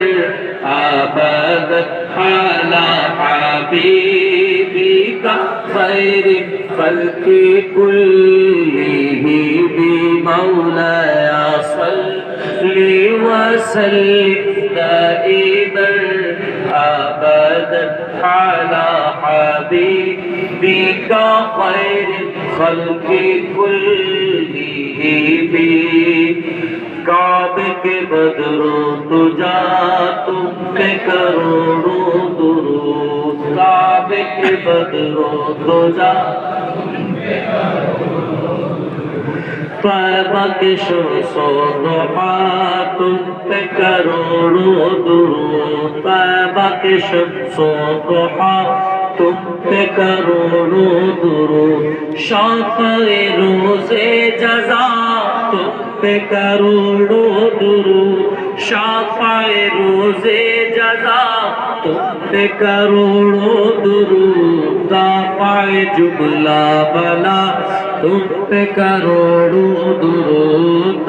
أبدا على حبيبك خير الخلق كلهم مولاي صل وسلم دائما أبدا على حبيبك خير الخلق كلهم काबे के बदरो तुझा तुम पे करोड़ों दुरूद काबे के बदरो तुझा तौबा के शो दुआ तुम पे करोड़ों दुरूद तौबा के शो दुआ तुम पे करोड़ों दुरूद शाफ़े रोज़े जज़ा तुम पे करोड़ों दुरूद शाफ़े रोज़े जज़ा तुम पे करोड़ों दुरूद दाफ़े जुमला बला तुम पे करोड़ों दुरूद।